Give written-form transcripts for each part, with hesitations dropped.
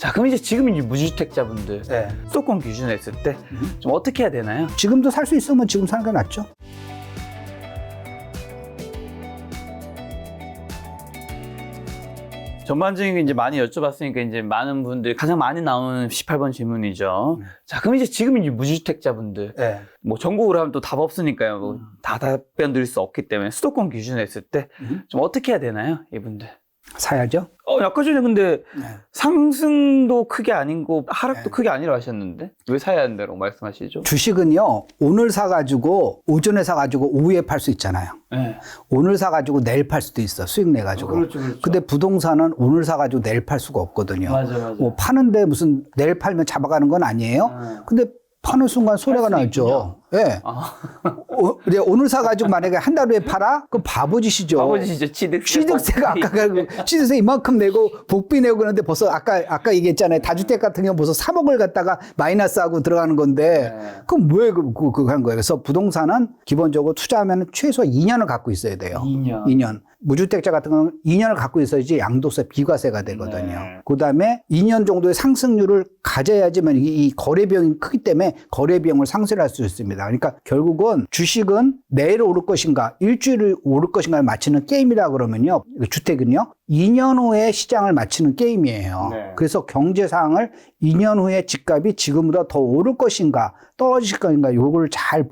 자, 그럼 이제 지금 이제 무주택자분들 네. 수도권 기준으로 했을 때 좀 어떻게 해야 되나요? 지금도 살 수 있으면 지금 사는 게 낫죠. 전반적인 게 이제 많이 여쭤봤으니까 이제 많은 분들이 가장 많이 나오는 18번 질문이죠. 자, 그럼 이제 지금 이제 무주택자분들 네. 뭐 전국으로 하면 또 답 없으니까요. 뭐 다 답변 드릴 수 없기 때문에 수도권 기준으로 했을 때 좀 어떻게 해야 되나요, 이분들? 사야죠. 아까 전에 근데 네. 상승도 크게 아니고 하락도 네. 크게 아니라 하셨는데 왜 사야 한다고 말씀하시죠? 주식은요, 오늘 사가지고, 오전에 사가지고, 오후에 팔 수 있잖아요. 네. 오늘 사가지고 내일 팔 수도 있어. 수익 내가지고. 그렇죠, 그렇죠. 근데 부동산은 오늘 사가지고 내일 팔 수가 없거든요. 맞아. 뭐 파는데 무슨 내일 팔면 잡아가는 건 아니에요. 근데 파는 순간 소리가 팔 수 나죠. 예. 아. 네. 오늘 사가지고 만약에 한 달 후에 팔아? 그럼 바보짓이죠. 바보짓이죠. 취득세가 취득세 이만큼 내고 복비 내고 그러는데 벌써 아까 얘기했잖아요. 다주택 같은 경우 벌써 3억을 갖다가 마이너스하고 들어가는 건데 그럼 왜 그거 한 거예요? 그래서 부동산은 기본적으로 투자하면 최소 2년을 갖고 있어야 돼요. 2년. 무주택자 같은 경우는 2년을 갖고 있어야지 양도세 비과세가 되거든요. 네. 그다음에 2년 정도의 상승률을 가져야지만 이 거래 비용이 크기 때문에 거래 비용을 상쇄할 수 있습니다. 그러니까 결국은 주식은 내일 오를 것인가 일주일 오를 것인가를 맞추는 게임이라 그러면요. 주택은요. 2년 후에 시장을 맞추는 게임이에요. 네. 그래서 경제 상황을 2년 후에 집값이 지금보다 더 오를 것인가 떨어질 것인가 요걸 잘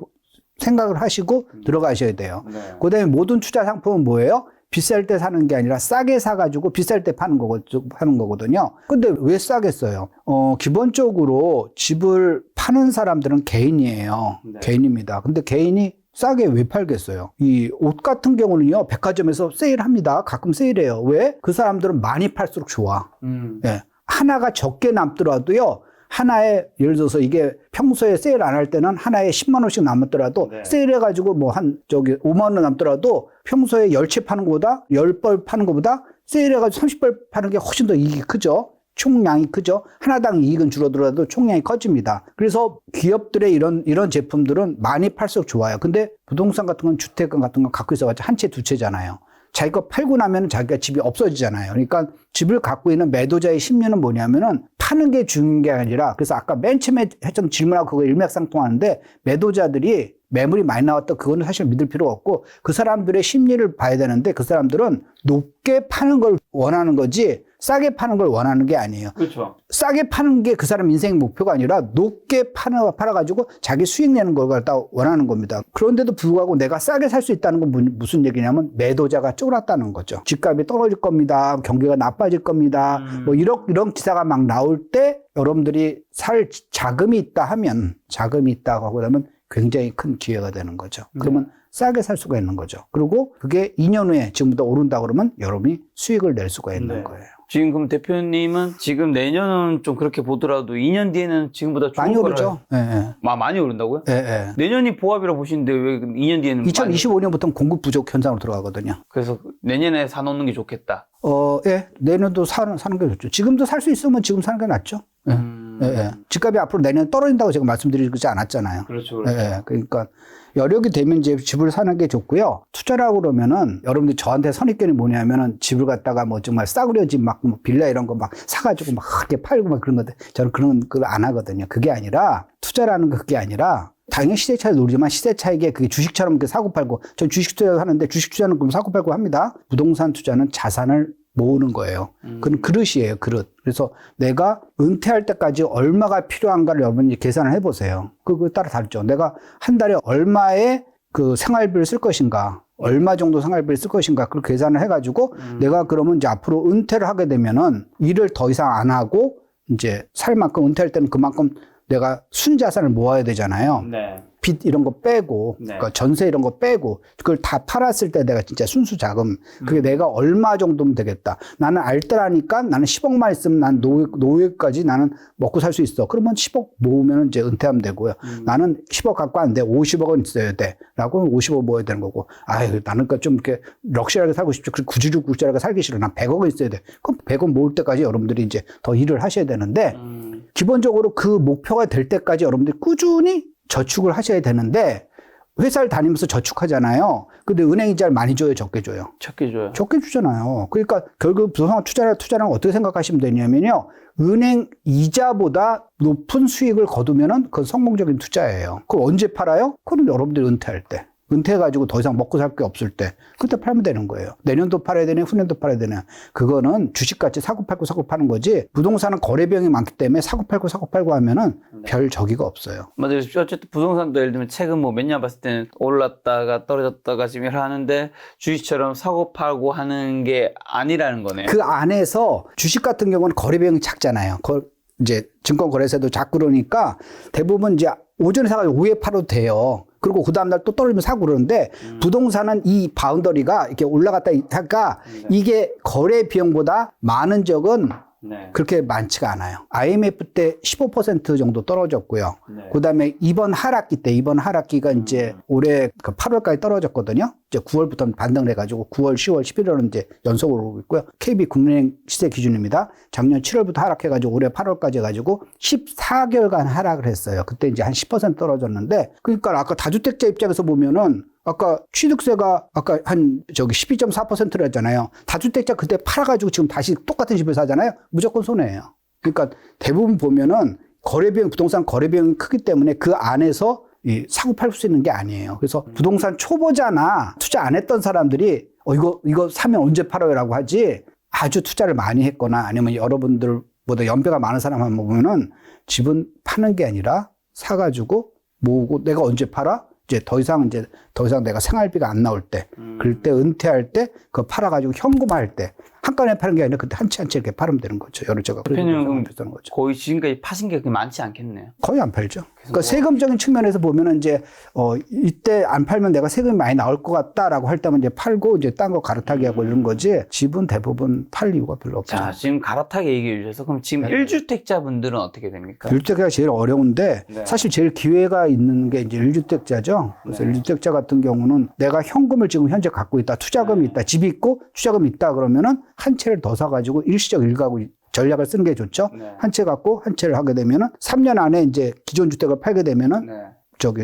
생각을 하시고 들어가셔야 돼요. 네. 그다음에 모든 투자 상품은 뭐예요? 비쌀 때 사는 게 아니라 싸게 사가지고 비쌀 때 파는 거거든요. 근데 왜 싸게 써요? 기본적으로 집을 파는 사람들은 개인이에요. 네. 개인입니다. 근데 개인이 싸게 왜 팔겠어요? 이 옷 같은 경우는요, 백화점에서 세일합니다. 가끔 세일해요. 왜? 그 사람들은 많이 팔수록 좋아. 예. 하나가 적게 남더라도요, 하나에, 예를 들어서 이게 평소에 세일 안 할 때는 하나에 10만 원씩 남았더라도 네. 세일해가지고 뭐 5만 원 남더라도 평소에 10채 파는 것보다 10벌 파는 것보다 세일해가지고 30벌 파는 게 훨씬 더 이익이 크죠. 총량이 크죠. 하나당 이익은 줄어들어도 총량이 커집니다. 그래서 기업들의 이런 제품들은 많이 팔수록 좋아요. 근데 부동산 같은 건 주택 같은 건 갖고 있어가지고 한 채, 두 채잖아요. 자기가 팔고 나면 자기가 집이 없어지잖아요. 그러니까 집을 갖고 있는 매도자의 심리는 뭐냐면은 파는 게 중요한 게 아니라 그래서 아까 맨 처음에 했던 질문하고 그거 일맥상통하는데 매도자들이 매물이 많이 나왔다 그거는 사실 믿을 필요가 없고 그 사람들의 심리를 봐야 되는데 그 사람들은 높게 파는 걸 원하는 거지 싸게 파는 걸 원하는 게 아니에요. 그렇죠. 싸게 파는 게 그 사람 인생 목표가 아니라 높게 팔아가지고 자기 수익 내는 걸 갖다 원하는 겁니다. 그런데도 불구하고 내가 싸게 살 수 있다는 건 무슨 얘기냐면 매도자가 쫄았다는 거죠. 집값이 떨어질 겁니다. 경기가 나빠질 겁니다. 뭐 이런 기사가 막 나올 때 여러분들이 살 자금이 있다 하면 자금이 있다고 하고 그러면 굉장히 큰 기회가 되는 거죠. 그러면 싸게 살 수가 있는 거죠. 그리고 그게 2년 후에 지금보다 오른다 그러면 여러분이 수익을 낼 수가 있는 거예요. 지금 그럼 대표님은 지금 내년은 좀 그렇게 보더라도 2년 뒤에는 지금보다 좋은 많이 오르죠. 예, 예. 많이 오른다고요? 예, 예. 내년이 보합이라 보시는데 왜 2년 뒤에는 2025년부터는 공급 부족 현상으로 들어가거든요. 그래서 내년에 사놓는 게 좋겠다. 예. 내년도 사는 게 좋죠. 지금도 살 수 있으면 지금 사는 게 낫죠. 예. 예, 예. 집값이 앞으로 내년 떨어진다고 제가 말씀드리지 않았잖아요. 그렇죠. 예, 예. 그러니까 여력이 되면 이제 집을 사는 게 좋고요. 투자라고 그러면은 여러분들 저한테 선입견이 뭐냐면은 집을 갖다가 뭐 정말 싸구려 집 막 뭐 빌라 이런 거 막 사가지고 막 이렇게 팔고 막 그런 건데 저는 그런 걸 안 하거든요. 그게 아니라 투자라는 거 그게 아니라 당연히 시세 차이를 노리지만 시세 차익에 그게 주식처럼 이렇게 사고 팔고 전 주식 투자를 하는데 주식 투자는 그럼 사고 팔고 합니다. 부동산 투자는 자산을 모으는 거예요. 그건 그릇이에요, 그릇. 그래서 내가 은퇴할 때까지 얼마가 필요한가를 여러분이 계산을 해보세요. 그거 따라 다르죠. 내가 한 달에 얼마의 그 생활비를 쓸 것인가, 얼마 정도 생활비를 쓸 것인가, 그걸 계산을 해가지고 내가 그러면 이제 앞으로 은퇴를 하게 되면은 일을 더 이상 안 하고 이제 살 만큼 은퇴할 때는 그만큼 내가 순자산을 모아야 되잖아요. 네. 빚 이런 거 빼고, 그러니까 전세 이런 거 빼고, 그걸 다 팔았을 때 내가 진짜 순수 자금, 그게 내가 얼마 정도면 되겠다. 나는 알뜰하니까 나는 10억만 있으면 난 노후까지 나는 먹고 살 수 있어. 그러면 10억 모으면 이제 은퇴하면 되고요. 나는 10억 갖고 안 돼. 50억은 있어야 돼. 라고 50억 모아야 되는 거고. 아유, 나는 좀 이렇게 럭셔리하게 살고 싶죠. 구지르구지하게 살기 싫어. 난 100억은 있어야 돼. 그럼 100억 모을 때까지 여러분들이 이제 더 일을 하셔야 되는데, 기본적으로 그 목표가 될 때까지 여러분들이 꾸준히 저축을 하셔야 되는데 회사를 다니면서 저축하잖아요. 근데 은행 이자를 많이 줘요, 적게 줘요? 적게 줘요. 적게 주잖아요. 그러니까 결국 부동산 투자랑 어떻게 생각하시면 되냐면요. 은행 이자보다 높은 수익을 거두면은 그건 성공적인 투자예요. 그걸 언제 팔아요? 그건 여러분들이 은퇴할 때. 은퇴해가지고 더 이상 먹고 살 게 없을 때. 그때 팔면 되는 거예요. 내년도 팔아야 되냐, 후년도 팔아야 되냐. 그거는 주식같이 사고팔고 사고파는 거지. 부동산은 거래 비용이 많기 때문에 사고팔고 하면은 별 저기가 없어요. 맞아요. 어쨌든 부동산도 예를 들면 최근 뭐 몇 년 봤을 때는 올랐다가 떨어졌다가 지금 하는데 주식처럼 사고 팔고 하는 게 아니라는 거네요. 그 안에서 주식 같은 경우는 거래 비용이 작잖아요. 이제 증권거래소도 작고 그러니까 대부분 이제 오전에 사가지고 오후에 팔아도 돼요. 그리고 그 다음날 또 떨어지면 사고 그러는데 부동산은 이 바운더리가 이렇게 올라갔다 하니까 이게 거래 비용보다 많은 적은 그렇게 많지가 않아요. IMF 때 15% 정도 떨어졌고요. 그 다음에 이번 하락기가 이제 올해 그 8월까지 떨어졌거든요. 이제 9월부터 반등을 해가지고 9월, 10월, 11월은 이제 연속으로 오고 있고요. KB 국민은행 시세 기준입니다. 작년 7월부터 하락해가지고 올해 8월까지 해가지고 14개월간 하락을 했어요. 그때 이제 한 10% 떨어졌는데, 그러니까 아까 다주택자 입장에서 보면은 아까 취득세가 아까 한 12.4%를 했잖아요. 다주택자 그때 팔아가지고 지금 다시 똑같은 집을 사잖아요. 무조건 손해예요. 그러니까 대부분 보면은 부동산 거래 비용이 크기 때문에 그 안에서 사고 팔 수 있는 게 아니에요. 그래서 부동산 초보자나 투자 안 했던 사람들이 이거 사면 언제 팔아요라고 하지, 아주 투자를 많이 했거나 아니면 여러분들보다 연배가 많은 사람만 보면은 집은 파는 게 아니라 사가지고 모으고 내가 언제 팔아? 이제 더 이상 내가 생활비가 안 나올 때, 그럴 때 은퇴할 때, 그거 팔아가지고 현금화할 때, 한꺼번에 파는 게 아니라 그때 한 채 이렇게 팔으면 되는 거죠. 여러 채가. 대표님은 거의 지금까지 파신 게 그렇게 많지 않겠네요. 거의 안 팔죠. 그러니까 세금적인 측면에서 보면은 이제, 이때 안 팔면 내가 세금이 많이 나올 것 같다라고 할 때면 이제 팔고 이제 딴 거 갈아타기 하고 이런 거지, 집은 대부분 팔 이유가 별로 없죠. 자, 지금 갈아타기 얘기해 주셔서 그럼 지금 1주택자분들은 어떻게 됩니까? 1주택자가 제일 어려운데, 사실 제일 기회가 있는 게 이제 1주택자죠. 그래서 1주택자 같은 경우는 내가 현금을 지금 현재 갖고 있다, 투자금이 있다, 집이 있고 투자금이 있다 그러면은 한 채를 더 사가지고 일시적 일가구 전략을 쓰는 게 좋죠. 한 채 갖고 한 채를 하게 되면은 3년 안에 이제 기존 주택을 팔게 되면은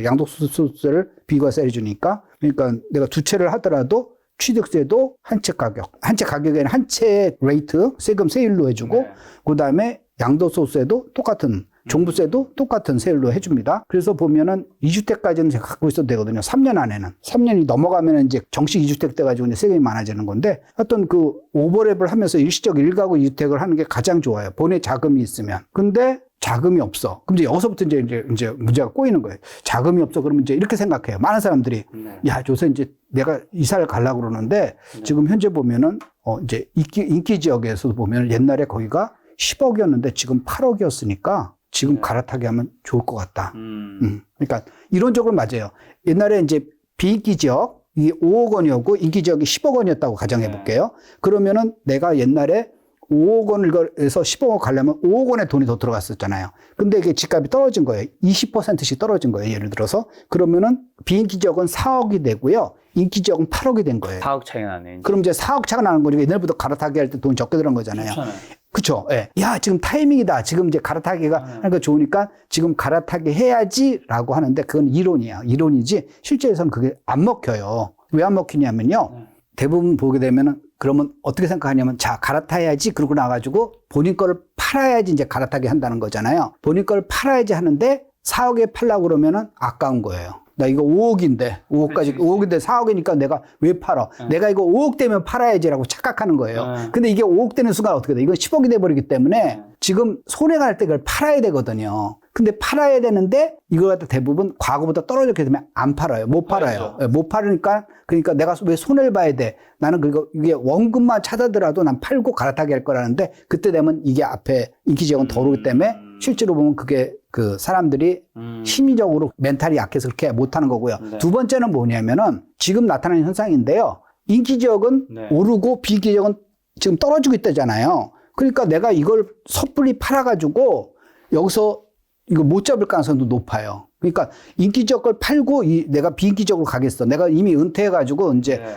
양도소득세를 비과세해 주니까, 그러니까 내가 두 채를 하더라도 취득세도 한 채 가격에는 한 채 레이트 세금 세율로 해주고, 그 다음에 양도소득세도 똑같은, 종부세도 똑같은 세율로 해줍니다. 그래서 보면은 2주택까지는 제가 갖고 있어도 되거든요. 3년 안에는. 3년이 넘어가면은 이제 정식 2주택 돼가지고 이제 세금이 많아지는 건데, 하여튼 그 오버랩을 하면서 일시적 1가구 2주택을 하는 게 가장 좋아요. 본에 자금이 있으면. 근데 자금이 없어. 그럼 이제 여기서부터 이제 문제가 꼬이는 거예요. 자금이 없어. 그러면 이제 이렇게 생각해요. 많은 사람들이, 야, 요새 이제 내가 이사를 가려고 그러는데, 지금 현재 보면은, 이제 인기 지역에서도 보면 옛날에 거기가 10억이었는데 지금 8억이었으니까 지금 갈아타기 하면 좋을 것 같다. 그러니까 이론적으로 맞아요. 옛날에 이제 비인기 지역, 이게 5억 원이었고 인기 지역이 10억 원이었다고 가정해 볼게요. 그러면은 내가 옛날에 5억 원을 해서 10억 원 가려면 5억 원의 돈이 더 들어갔었잖아요. 근데 이게 집값이 떨어진 거예요. 20%씩 떨어진 거예요. 예를 들어서. 그러면은 비인기 지역은 4억이 되고요. 인기 지역은 8억이 된 거예요. 4억 차이가 나네. 그럼 이제 4억 차가 나는 거니까 옛날부터 갈아타기 할 때 돈 적게 들어간 거잖아요. 그쵸? 예. 야, 지금 타이밍이다. 지금 이제 갈아타기가 하는 거 좋으니까 지금 갈아타기 해야지라고 하는데 그건 이론이야. 이론이지 실제에서는 그게 안 먹혀요. 왜 안 먹히냐면요. 대부분 보게 되면은 그러면 어떻게 생각하냐면, 자, 갈아타야지. 그러고 나가지고 본인 거를 팔아야지 이제 갈아타기 한다는 거잖아요. 본인 거를 팔아야지 하는데 4억에 팔라고 그러면은 아까운 거예요. 나 이거 5억인데, 5억인데 4억이니까 내가 왜 팔아? 내가 이거 5억 되면 팔아야지라고 착각하는 거예요. 근데 이게 5억 되는 순간 어떻게 돼? 이건 10억이 돼버리기 때문에 지금 손해가 날 때 그걸 팔아야 되거든요. 근데 팔아야 되는데 이걸 갖다 대부분 과거보다 떨어졌기 때문에 안 팔아요. 못 팔아요. 못 팔으니까, 그러니까 내가 왜 손해를 봐야 돼? 나는 이게 원금만 찾아더라도 난 팔고 갈아타기 할 거라는데, 그때 되면 이게 앞에 인기 지역은 더 오르기 때문에 실제로 보면 그게 그 사람들이 심리적으로 멘탈이 약해서 그렇게 못하는 거고요. 두 번째는 뭐냐면은 지금 나타나는 현상인데요. 인기 지역은 오르고 비인기 지역은 지금 떨어지고 있다잖아요. 그러니까 내가 이걸 섣불리 팔아가지고 여기서 이거 못 잡을 가능성도 높아요. 그러니까 인기 지역을 팔고 내가 비인기 지역으로 가겠어. 내가 이미 은퇴해가지고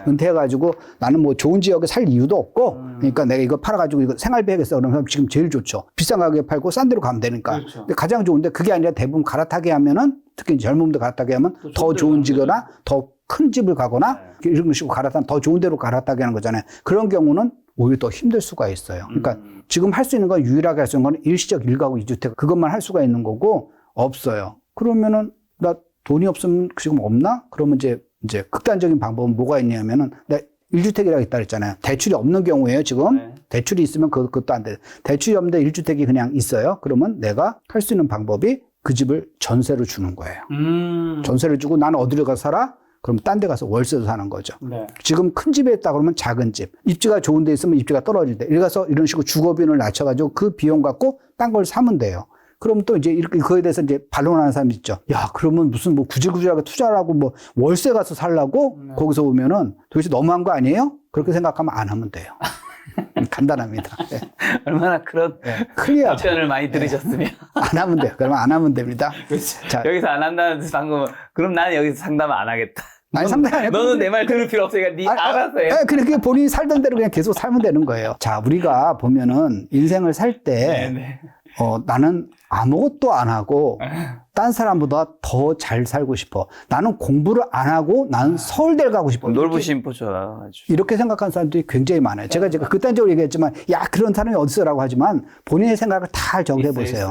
은퇴해가지고 나는 뭐 좋은 지역에 살 이유도 없고, 그러니까 내가 이거 팔아가지고 이거 생활비 하겠어. 그러면 지금 제일 좋죠. 비싼 가격에 팔고 싼 데로 가면 되니까. 근데 가장 좋은데 그게 아니라 대부분 갈아타기 하면은 특히 젊은 분들 갈아타게 하면 더 좋은 집이거나 더 큰 집을 가거나 이런 식으로 갈아타면 더 좋은 데로 갈아타게 하는 거잖아요. 그런 경우는 오히려 더 힘들 수가 있어요. 그러니까 지금 할 수 있는 건 유일하게 할 수 있는 건 일시적 1가구 2주택 그것만 할 수가 있는 거고 없어요. 그러면은 나 돈이 없으면 지금 없나? 그러면 이제 극단적인 방법은 뭐가 있냐면은 나 1주택이라고 있다 그랬잖아요. 대출이 없는 경우에요, 지금. 네. 대출이 있으면 그것도 안 돼. 대출이 없는데 1주택이 그냥 있어요. 그러면 내가 할 수 있는 방법이 그 집을 전세로 주는 거예요. 전세를 주고 나는 어디로 가서 살아? 그럼 딴 데 가서 월세로 사는 거죠. 네. 지금 큰 집에 있다 그러면 작은 집. 입지가 좋은 데 있으면 입지가 떨어질 때. 이래 가서 이런 식으로 주거비용을 낮춰가지고 그 비용 갖고 딴 걸 사면 돼요. 그럼 또 이제 이렇게 그거에 대해서 이제 반론하는 사람이 있죠. 야, 그러면 무슨 뭐 구질구질하게 투자를 하고 뭐 월세 가서 살라고? 거기서 보면은 도대체 너무한 거 아니에요? 그렇게 생각하면 안 하면 돼요. 간단합니다. 네. 얼마나 그런 클리어하죠. 답변을 많이 들으셨으면 안 하면 돼요. 그러면 안 하면 됩니다. 자, 여기서 안 한다는 방금 그럼 나는 여기서 상담을 안 하겠다. 아니, 상담 안 해도 너는 내 말 들을 필요 없으니까 네 알아서 해. 그렇게 본인이 살던 대로 그냥 계속 살면 되는 거예요. 자, 우리가 보면은 인생을 살 때 나는 아무것도 안 하고 딴 사람보다 더 잘 살고 싶어. 나는 공부를 안 하고 나는 서울대를 가고 싶어. 놀부심보죠. 이렇게 생각하는 사람들이 굉장히 많아요. 제가 극단적으로 얘기했지만 야, 그런 사람이 어디서라고 하지만 본인의 생각을 다 정리해 보세요.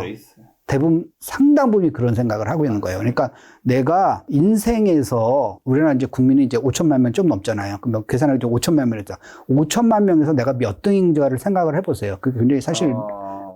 대부분 상당 부분이 그런 생각을 하고 있는 거예요. 그러니까 내가 인생에서 우리나라 이제 국민이 이제 5천만 명 좀 넘잖아요. 그럼 계산을 이제 5천만 명이죠. 5천만 명에서 내가 몇 등인가를 생각을 해보세요. 그게 굉장히 사실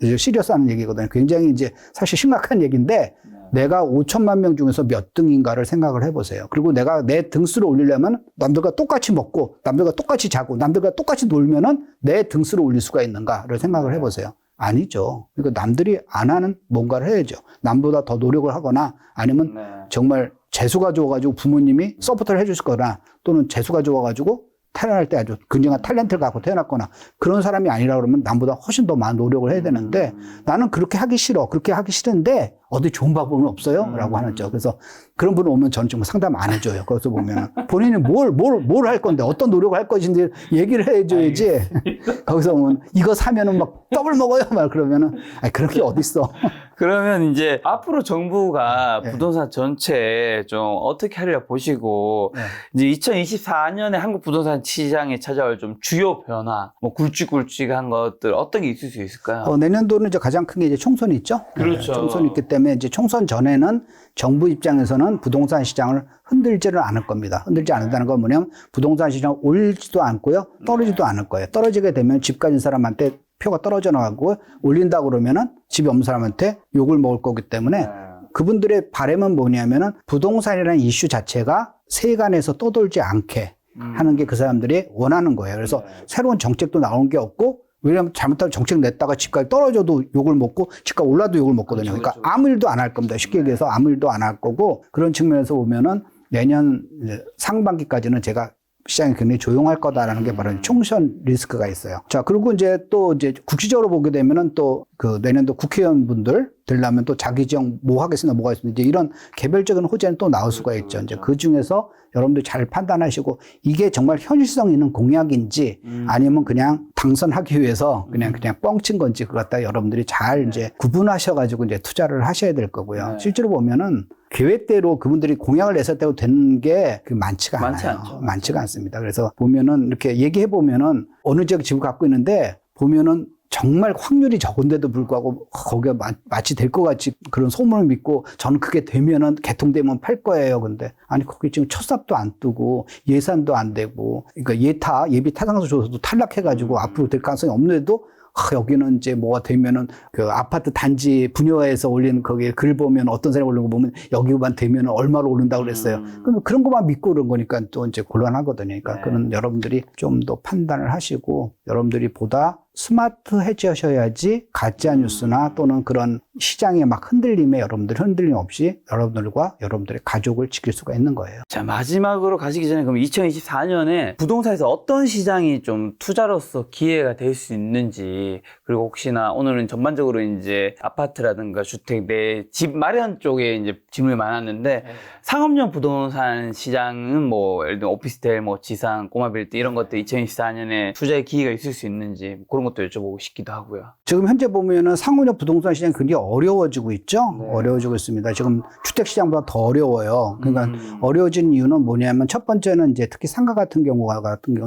시리어스한 얘기거든요. 굉장히 이제 사실 심각한 얘기인데 내가 5천만 명 중에서 몇 등인가를 생각을 해보세요. 그리고 내가 내 등수를 올리려면 남들과 똑같이 먹고 남들과 똑같이 자고 남들과 똑같이 놀면은 내 등수를 올릴 수가 있는가를 생각을 해보세요. 아니죠. 그러니까 남들이 안 하는 뭔가를 해야죠. 남보다 더 노력을 하거나 아니면 정말 재수가 좋아가지고 부모님이 서포트를 해주실 거나 또는 재수가 좋아가지고 태어날 때 아주 굉장한 탤런트를 갖고 태어났거나 그런 사람이 아니라 그러면 남보다 훨씬 더 많은 노력을 해야 되는데 나는 그렇게 하기 싫어. 그렇게 하기 싫은데 어디 좋은 방법은 없어요? 라고 하죠. 그래서 그런 분 오면 저는 정말 상담 안 해줘요. 거기서 보면 본인이 뭘 할 건데 어떤 노력을 할 것인지 얘기를 해줘야지. 거기서 오면 이거 사면은 막 떡을 먹어요. 막 그러면은 그런 게 어딨어. 그러면 이제 앞으로 정부가 부동산 전체 좀 어떻게 하려 보시고 이제 2024년에 한국 부동산 시장에 찾아올 좀 주요 변화, 뭐 굵직굵직한 것들 어떤 게 있을 수 있을까요? 내년도는 이제 가장 큰 게 이제 총선이 있죠. 그렇죠. 총선이 있기 때문에 이제 총선 전에는 정부 입장에서는 부동산 시장을 흔들지를 않을 겁니다. 흔들지 않는다는 건 뭐냐면 부동산 시장 올리지도 않고요. 떨어지도 않을 거예요. 떨어지게 되면 집 가진 사람한테 표가 떨어져 나가고 올린다 그러면은 집이 없는 사람한테 욕을 먹을 거기 때문에 그분들의 바람은 뭐냐면은 부동산이라는 이슈 자체가 세간에서 떠돌지 않게 하는 게 그 사람들이 원하는 거예요. 그래서 새로운 정책도 나오는 게 없고 왜냐하면 잘못하면 정책 냈다가 집값이 떨어져도 욕을 먹고 집값 올라도 욕을 먹거든요. 그러니까 아무 일도 안 할 겁니다. 쉽게 얘기해서 아무 일도 안 할 거고 그런 측면에서 보면은 내년 상반기까지는 제가 시장이 굉장히 조용할 거다라는 게 바로 총선 리스크가 있어요. 자, 그리고 이제 또 이제 국시적으로 보게 되면은 또 그 내년도 국회의원분들 되려면 또 자기 지역 뭐 하겠습니다, 뭐가 있습니다. 이제 이런 개별적인 호재는 또 나올 수가 있죠. 이제 그 중에서 여러분들 잘 판단하시고 이게 정말 현실성 있는 공약인지 아니면 그냥 당선하기 위해서 그냥 뻥친 건지 그걸 갖다 여러분들이 잘 이제 구분하셔가지고 이제 투자를 하셔야 될 거고요. 실제로 보면은 계획대로 그분들이 공약을 냈을 때도 되는 게 많지가 않아요. 많지가 않습니다. 그래서 보면은 이렇게 얘기해 보면은 어느 지역 집을 갖고 있는데 보면은 정말 확률이 적은데도 불구하고 거기가 마치 될 것 같이 그런 소문을 믿고 저는 그게 되면은 개통되면 팔 거예요. 근데 아니 거기 지금 첫삽도 안 뜨고 예산도 안 되고 그러니까 예비 타당서 조사도 탈락해가지고 앞으로 될 가능성이 없는데도 여기는 이제 뭐가 되면은 그 아파트 단지 분여해서 올리는 거기에 글 보면 어떤 사람이 올린 거 보면 여기만 되면은 얼마로 오른다고 그랬어요. 그러면 그런 것만 믿고 그런 거니까 또 이제 곤란하거든요. 그러니까 그런 여러분들이 좀 더 판단을 하시고 여러분들이 보다 스마트해지셔야지 가짜 뉴스나 또는 그런 시장의 막 흔들림에 여러분들 흔들림 없이 여러분들과 여러분들의 가족을 지킬 수가 있는 거예요. 자, 마지막으로 가시기 전에 그럼 2024년에 부동산에서 어떤 시장이 좀 투자로서 기회가 될 수 있는지 그리고 혹시나 오늘은 전반적으로 이제 아파트라든가 주택 내 집 마련 쪽에 이제 질문이 많았는데 상업용 부동산 시장은 뭐 예를 들어 오피스텔, 뭐 지상, 꼬마 빌딩 이런 것들 2024년에 투자의 기회가 있을 수 있는지 그런 것도 여쭤보고 싶기도 하고요. 지금 현재 보면은 상호역 부동산 시장이 굉장히 어려워지고 있죠. 네. 어려워지고 있습니다. 지금 주택 시장보다 더 어려워요. 그러니까 어려워진 이유는 뭐냐면 첫 번째는 이제 특히 상가 같은 경우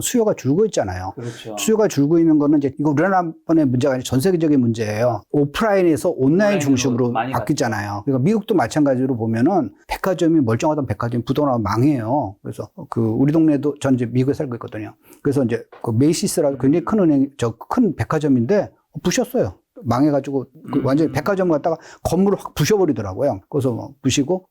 수요가 줄고 있잖아요. 그렇죠. 수요가 줄고 있는 거는 이제 이거 우리나라뿐의 문제가 아니라 전 세계적인 문제예요. 오프라인에서 온라인 중심으로 많이 바뀌잖아요. 그러니까 미국도 마찬가지로 보면은 백화점이 멀쩡하던 백화점이 부도나면 망해요. 그래서 그 우리 동네도 전 이제 미국에 살고 있거든요. 그래서 이제 그 메이시스라고 굉장히 큰 은행, 큰 백화점인데 부셨어요. 망해가지고 그 완전히 백화점 갔다가 건물을 확 부셔버리더라고요. 그래서 뭐 부시고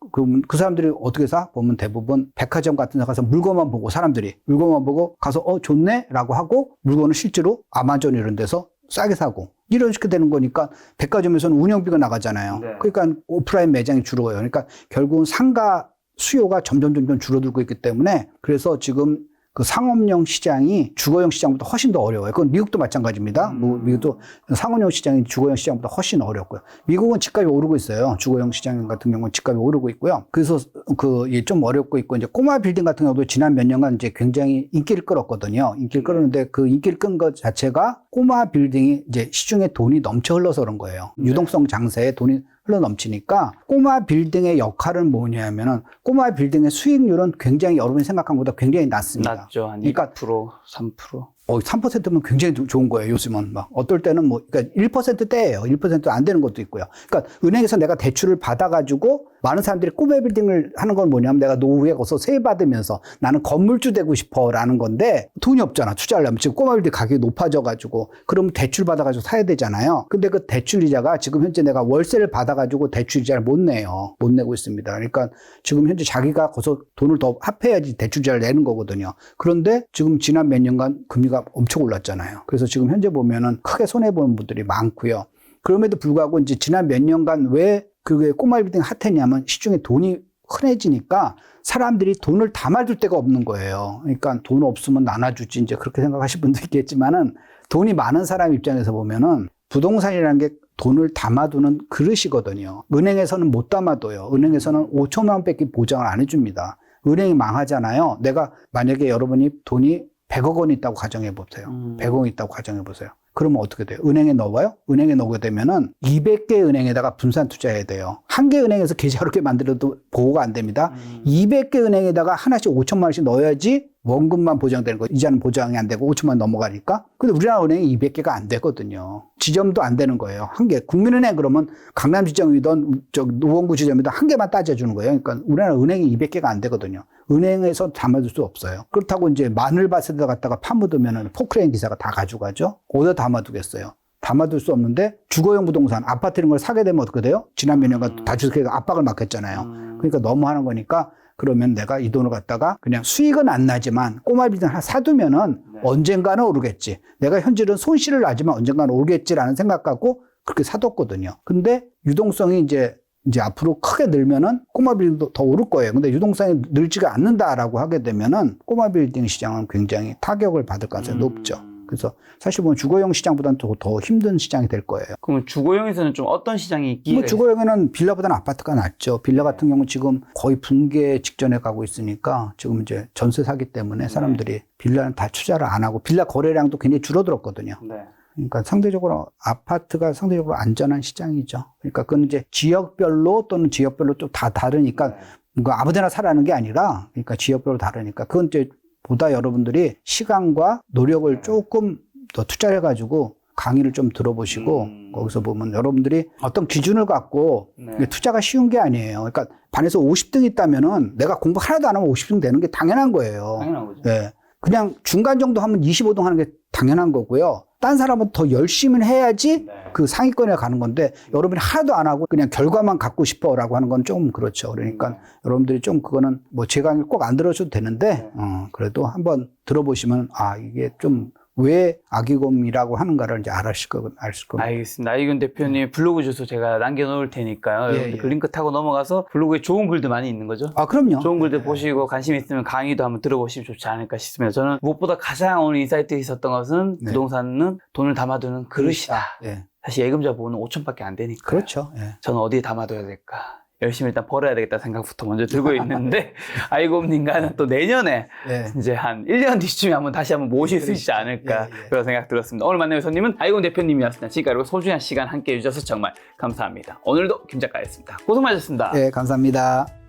그 사람들이 어떻게 사? 보면 대부분 백화점 같은 데 가서 물건만 보고 사람들이 물건만 보고 가서 좋네? 라고 하고 물건을 실제로 아마존 이런 데서 싸게 사고 이런 식으로 되는 거니까 백화점에서는 운영비가 나가잖아요. 네. 그러니까 오프라인 매장이 줄어요. 그러니까 결국은 상가 수요가 점점 줄어들고 있기 때문에 그래서 지금 그 상업용 시장이 주거용 시장보다 훨씬 더 어려워요. 그건 미국도 마찬가지입니다. 미국도 상업용 시장이 주거용 시장보다 훨씬 어렵고요. 미국은 집값이 오르고 있어요. 주거용 시장 같은 경우는 집값이 오르고 있고요. 그래서 좀 어렵고 있고 이제 꼬마 빌딩 같은 경우도 지난 몇 년간 이제 굉장히 인기를 끌었거든요. 인기를 끌었는데 그 인기를 끈 것 자체가 꼬마 빌딩이 이제 시중에 돈이 넘쳐 흘러서 그런 거예요. 유동성 장세에 돈이 흘러 넘치니까 꼬마 빌딩의 역할은 뭐냐면은 꼬마 빌딩의 수익률은 굉장히 여러분이 생각한 것보다 굉장히 낮습니다. 낮죠. 한 그러니까 2%, 3%. 3%면 굉장히 좋은 거예요, 요즘은. 막, 어떨 때는 그러니까 1%대예요. 1% 안 되는 것도 있고요. 그러니까 은행에서 내가 대출을 받아가지고 많은 사람들이 꼬마 빌딩을 하는 건 뭐냐면 내가 노후에 거기서 세입 받으면서 나는 건물주 되고 싶어 라는 건데 돈이 없잖아. 투자하려면. 지금 꼬마 빌딩 가격이 높아져가지고 그러면 대출 받아가지고 사야 되잖아요. 근데 그 대출 이자가 지금 현재 내가 월세를 받아가지고 대출 이자를 못 내요. 못 내고 있습니다. 그러니까 지금 현재 자기가 거기서 돈을 더 합해야지 대출 이자를 내는 거거든요. 그런데 지금 지난 몇 년간 금리가 엄청 올랐잖아요. 그래서 지금 현재 보면은 크게 손해보는 분들이 많고요. 그럼에도 불구하고 이제 지난 몇 년간 왜 그게 꼬마 빌딩 핫했냐면 시중에 돈이 흔해지니까 사람들이 돈을 담아둘 데가 없는 거예요. 그러니까 돈 없으면 나눠주지 이제 그렇게 생각하실 분도 있겠지만은 돈이 많은 사람 입장에서 보면은 부동산이라는 게 돈을 담아두는 그릇이거든요. 은행에서는 못 담아둬요. 은행에서는 5천만 원밖에 보장을 안 해줍니다. 은행이 망하잖아요. 내가 만약에 여러분이 돈이 100억 원 있다고 가정해 보세요. 100억 원 있다고 가정해 보세요. 그러면 어떻게 돼요? 은행에 넣어요? 은행에 넣게 되면은 200개 은행에다가 분산 투자해야 돼요. 한 개 은행에서 계좌 그렇게 만들어도 보호가 안 됩니다. 200개 은행에다가 하나씩 5천만 원씩 넣어야지 원금만 보장되는 거예요. 이자는 보장이 안 되고 5천만 원 넘어가니까. 근데 우리나라 은행이 200개가 안 되거든요. 지점도 안 되는 거예요. 한 개. 국민은행 그러면 강남지점이든 노원구 지점이든 한 개만 따져주는 거예요. 그러니까 우리나라 은행이 200개가 안 되거든요. 은행에서 담아둘 수 없어요. 그렇다고 이제 마늘밭에다 갖다가 파묻으면 포크레인 기사가 다 가져가죠. 어디다 담아두겠어요. 담아둘 수 없는데 주거용 부동산, 아파트 이런 걸 사게 되면 어떻게 돼요? 지난 몇 년간 다주택자가 압박을 막혔잖아요. 그러니까 너무 하는 거니까 그러면 내가 이 돈을 갖다가 그냥 수익은 안 나지만 꼬마 빌딩 하나 사두면은 언젠가는 오르겠지. 내가 현질은 손실을 나지만 언젠가는 오르겠지라는 생각 갖고 그렇게 사뒀거든요. 근데 유동성이 이제 앞으로 크게 늘면은 꼬마 빌딩도 더 오를 거예요. 근데 유동성이 늘지가 않는다라고 하게 되면은 꼬마 빌딩 시장은 굉장히 타격을 받을 가능성이 높죠. 그래서 사실 보면 주거용 시장보다는 더 힘든 시장이 될 거예요. 그럼 주거용에서는 좀 어떤 시장이 기회가 주거용에는 빌라보다는 아파트가 낫죠. 빌라 같은 경우 지금 거의 붕괴 직전에 가고 있으니까 지금 이제 전세 사기 때문에 사람들이 빌라는 다 투자를 안 하고 빌라 거래량도 굉장히 줄어들었거든요. 네. 그러니까 상대적으로 아파트가 상대적으로 안전한 시장이죠. 그러니까 그건 이제 지역별로 또는 지역별로 좀 다 다르니까 그 아무데나 사라는 게 아니라 그러니까 지역별로 다르니까 그건 이제 보다 여러분들이 시간과 노력을 조금 더 투자해가지고 강의를 좀 들어보시고 거기서 보면 여러분들이 어떤 기준을 갖고 투자가 쉬운 게 아니에요. 그러니까 반에서 50등 있다면은 내가 공부 하나도 안 하면 50등 되는 게 당연한 거예요. 당연한 거죠. 네. 그냥 중간 정도 하면 25등 하는 게 당연한 거고요. 딴 사람은 더 열심히 해야지 그 상위권에 가는 건데 여러분이 하나도 안 하고 그냥 결과만 갖고 싶어라고 하는 건 좀 그렇죠. 그러니까 여러분들이 좀 그거는 뭐 제 강의 꼭 안 들어줘도 되는데 그래도 한번 들어보시면 이게 좀 왜 아기곰이라고 하는가를 이제 아실 겁니다. 알겠습니다. 이건 대표님 블로그 주소 제가 남겨놓을 테니까요. 여러분들 그 링크 타고 넘어가서 블로그에 좋은 글도 많이 있는 거죠? 그럼요. 좋은 글들 보시고 관심 있으면 강의도 한번 들어보시면 좋지 않을까 싶습니다. 저는 무엇보다 가장 오늘 인사이트가 있었던 것은 부동산은 돈을 담아두는 그릇이다. 사실 예금자 보호는 5천밖에 안 되니까. 그렇죠. 저는 어디에 담아둬야 될까? 열심히 일단 벌어야 되겠다 생각부터 먼저 들고 있는데 아이곰님과는 또 내년에 예. 이제 한 1년 뒤쯤에 다시 한번 모실 수 있지 않을까 그런 생각 들었습니다. 오늘 만나는 손님은 아이곰 대표님이었습니다. 지금까지 소중한 시간 함께 해주셔서 정말 감사합니다. 오늘도 김 작가였습니다. 고생 많으셨습니다. 예, 감사합니다.